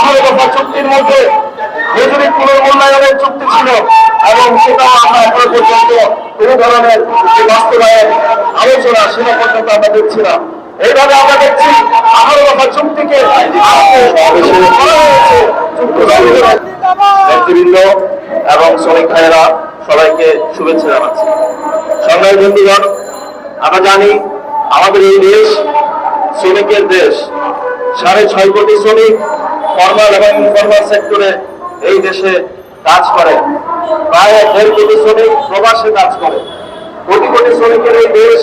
18 দফা চুক্তির মধ্যে মজুরি পুনর্মূল্যায়নের চুক্তি ছিল এবং সেটাও আমরা এখনো পর্যন্ত কোনো ধরনের বাস্তবায়ন আলোচনা সেটা পর্যন্ত আমরা দেখছি না। এইভাবে আমরা দেখছি 18 দফা চুক্তিকে নেতৃবৃন্দ এবং শ্রমিক ভাইয়েরা সবাইকে শুভেচ্ছা জানাচ্ছি। সংগ্রামী বন্ধুগণ, আমরা জানি আমাদের এই দেশ শ্রমিকের দেশ। 6.5 কোটি শ্রমিক ফর্মাল এবং ইনফর্মাল সেক্টরে এই দেশে কাজ করে। প্রায় 1.5 কোটি শ্রমিক প্রবাসে কাজ করে। কোটি কোটি শ্রমিকের এই দেশ।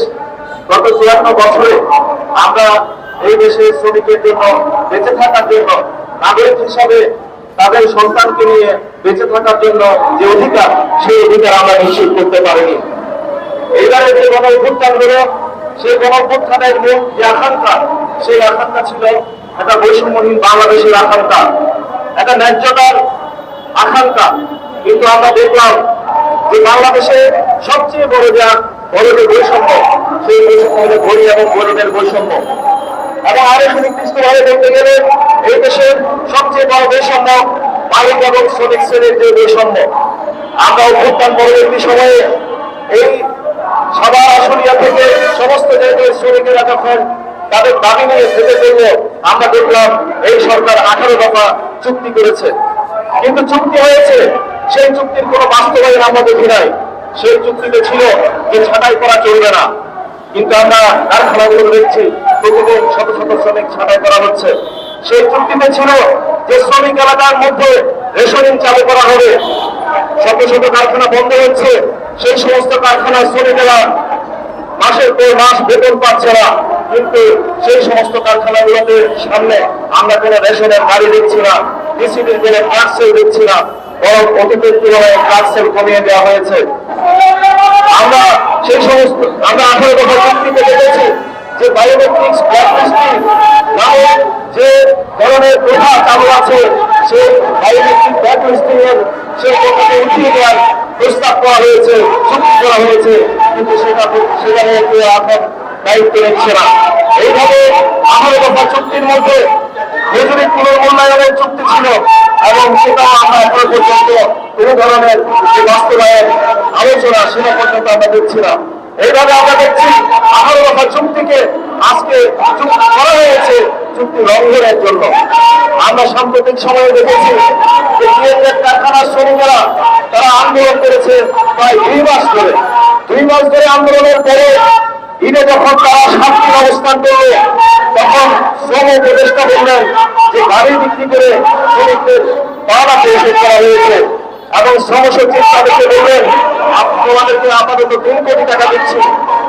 গত 54 বছরে আমরা এই দেশের শ্রমিকের জন্য বেঁচে থাকার জন্য নাগরিক হিসাবে তাদের সন্তানকে নিয়ে বেঁচে থাকার জন্য যে অধিকার, সেই অধিকার আমরা নিশ্চিত করতে পারিনি। এইবারে যে গণ অভ্যুত্থান হলো, সেই গণ অভ্যুত্থানের মূল যে আকাঙ্ক্ষা, সেই আকাঙ্ক্ষা ছিল একটা বৈষম্যহীন বাংলাদেশের আকাঙ্ক্ষা, একটা ন্যায্যতার আকাঙ্ক্ষা। কিন্তু আমরা দেখলাম যে বাংলাদেশে সবচেয়ে বড় যে বৈষম্য, সেই বৈষম্য হলো ধনী এবং গরিবের বৈষম্য। এবং আরো সুনির্দিষ্টভাবে দেখতে গেলে এই দেশের সবচেয়ে বড় বৈষম্য মালিক এবং শ্রমিক শ্রেণীর যে বৈষম্য। আমরা অভ্যুত্থান পরবর্তী সময়ে এই সবার আশুলিয়া থেকে সমস্ত জায়গায় শ্রমিকেরা যখন তাদের দাবি নিয়ে যেতে করলো, আমরা দেখলাম এই সরকার 18 দফা চুক্তি করেছে। কিন্তু চুক্তি হয়েছে, সেই চুক্তির কোনো বাস্তবায়ন আমরা দেখি নাই। সেই চুক্তিতে ছিল যে ছাঁটাই করা চলবে না, কিন্তু আমরা কারখানাগুলো দেখছি প্রতিদিন শত শত শ্রমিক ছাঁটাই করা হচ্ছে। সেই চুক্তিতে ছিল যে শ্রমিক এলাকার মধ্যে রেশনিং চালু করা হবে। শত শত কারখানা বন্ধ হচ্ছে, সেই সমস্ত কারখানার শ্রমিকেরা মাসের পর মাস বেতন পাচ্ছে না। কিন্তু সেই সমস্ত কারখানাগুলোতে সামনে আমরা কোনো রেশনের গাড়ি দেখছি না, ডিসিডির কোনো পার্সেল দেখছি না, বরং অতীতের তুলনায় পার্সেল কমিয়ে দেওয়া হয়েছে। আমরা সেই সমস্ত 18 দফা চুক্তিতে দেখেছি যে বায়োমেট্রিক্স ব্ল্যাকলিস্টিং নামক যে ধরনের প্রথা চালু আছে, সেই বায়োমেট্রিক ব্ল্যাকলিস্টিং এর সেই প্রথাকে উঠিয়ে দেওয়ার প্রস্তাব করা হয়েছে, চুক্তি করা হয়েছে। কিন্তু সেখানে কেউ এখন দায়িত্ব নিচ্ছে না। এইভাবে 18 দফা চুক্তির মধ্যে মজুরি পুনর্মূল্যায়নের চুক্তি ছিল এবং সেটাও আমরা এখনো পর্যন্ত কোনো ধরনের বাস্তবায়ন আলোচনা সেটা পর্যন্ত আমরা দেখছি না। এইভাবে আমরা দেখছি 18 দফা চুক্তিকে আজকে চুক্তি করা হয়েছে চুক্তি লঙ্ঘনের জন্য। আমরা সাম্প্রতিক সময়ে দেখেছি যে বিএনএফ কারখানার শ্রমিকেরা তারা আন্দোলন করেছে প্রায় 2 মাস ধরে। 2 মাস ধরে আন্দোলনের পরে ঈদে যখন তারা 7 দিন অবস্থান করল, তখন শ্রম উপদেষ্টা বললেন যে গাড়ি বিক্রি করে শ্রমিকদের পাওনা পরিশোধ করা হয়েছে। এবং শ্রম সচিব তাদেরকে বললেন, তোমাদেরকে আপাতত 3 কোটি টাকা দিচ্ছি,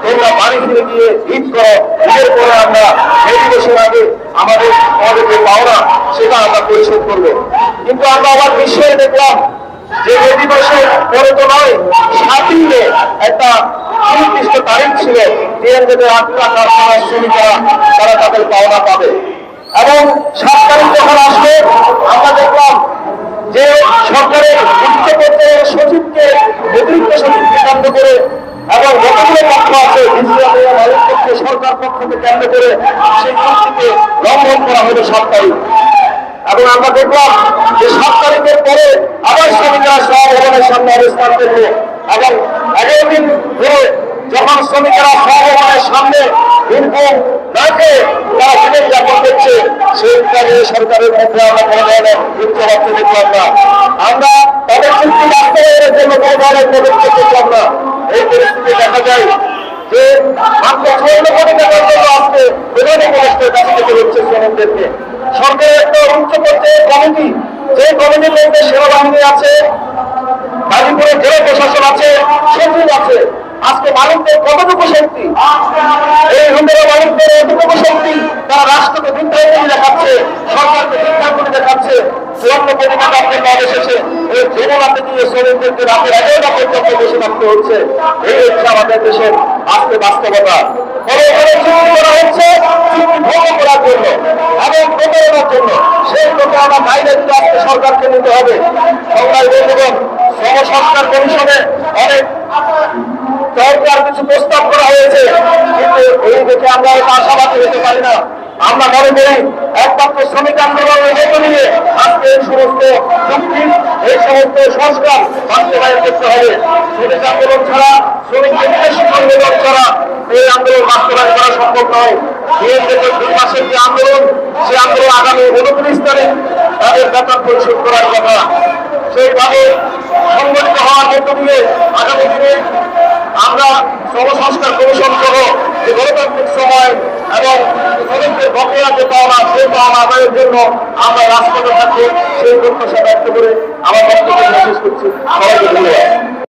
তোমরা বাড়ি ফিরে গিয়ে ঈদ করো, ঈদের পরে আমরা এই দিবসের আগে আমাদের যে পাওনা সেটা আমরা পরিশোধ করবো। কিন্তু আমরা আবার বিষয়ে দেখলাম যে এই দিবসের পরে তো নয়, 7 মে একটা সুনির্দিষ্ট তারিখ ছিল, ডিএনজেদের 8 টাকা শ্রমিকেরা তারা তাদের পাওনা পাবে। এবং 7 তারিখ যখন আসবে, আমরা দেখলাম যে সরকারের উচ্চ পর্যায়ের সচিবকে, অতিরিক্ত সচিবকে কেন্দ্র করে এবং যতগুলো পক্ষ আছে মালিক পক্ষে, সরকার পক্ষকে কেন্দ্র করে সেই চুক্তিকে লঙ্ঘন করা হলো 7 তারিখ। এবং আমরা দেখলাম যে 7 তারিখের পরে আবার শ্রমিকরা সভবনের সামনে অবস্থান করবে এবং 11 দিন ধরে যখন শ্রমিকেরা সভবনের সামনে নির্ভর রাখে তারা জীবন যাপন করছে, সেই কাজে সরকারের মধ্যে আমরা কোনো ধরনের উচ্চবাচ্য দেখলাম না। আমরা তাদের চুক্তি বাস্তবায়নের জন্য কোনো ধরনের পদক্ষেপ দেখলাম না। এই পরিস্থিতি দেখা যায় যে মাত্র 54 কোটি টাকার জন্য আজকে প্রধান উপদেষ্টার কাছ থেকে হচ্ছে শ্রমিকদেরকে। সরকারের একটা উচ্চ পর্যায়ের কমিটি, যে কমিটির মধ্যে সেনাবাহিনী আছে, গাজীপুরের জেলা প্রশাসন আছে, সচিব আছে। আজকে মালিকদের কতটুকু শক্তি, এই হুন্ডারা মালিকদের এতটুকু শক্তি, তারা রাষ্ট্রকে বিদ্রোহী দেখাচ্ছে, সরকারকে বিদ্রোহী দেখাচ্ছে। 54 কোটি টাকা আপনি পাওয়া শেষে এই যমুনাতে দিয়ে শ্রমিকদেরকে রাতের 11টা পর্যন্ত বসে থাকতে হচ্ছে। এই হচ্ছে আমাদের দেশের আজকে বাস্তবতা। ফলে এখানে চুক্তি করা হচ্ছে চুক্তি ভঙ্গ করার জন্য এবং প্রতারণার জন্য। সেই প্রতারণা বাইরে থেকে আজকে সরকারকে নিতে হবে। সংগ্রামী বন্ধুগণ, শ্রম সংস্কার কমিশনে অনেক দরকার কিছু প্রস্তাব করা হয়েছে, কিন্তু এই দেখে আমরা আশাবাদী হতে পারি না। আমরা মনে করি একমাত্র শ্রমিক আন্দোলনের মতো নিয়ে চুক্তির এই সমস্ত সংস্কার বাস্তবায়ন করতে হবে। শ্রমিক আন্দোলন ছাড়া, শ্রমিকদের বিদেশি আন্দোলন ছাড়া এই আন্দোলন বাস্তবায়ন করা সম্ভব নয়। বিএনপির 2 মাসের যে আন্দোলন, সে আন্দোলন আগামী 29 তারিখ তাদের বেতন পরিশোধ করার কথা। সেইভাবে সংগঠিত হওয়ার মধ্য দিয়ে আগামী দিনে আমরা শ্রমসংস্কার কমিশন সহ যে গণতান্ত্রিক সময় এবং শ্রমিকদের বকেয়া যে পাওনা, সেই পাওনা আদায়ের জন্য আমরা রাজপথে থাকবো, সেই প্রত্যাশা ব্যক্ত করে আমার বক্তব্য শেষ করছি। সবাইকে ধন্যবাদ।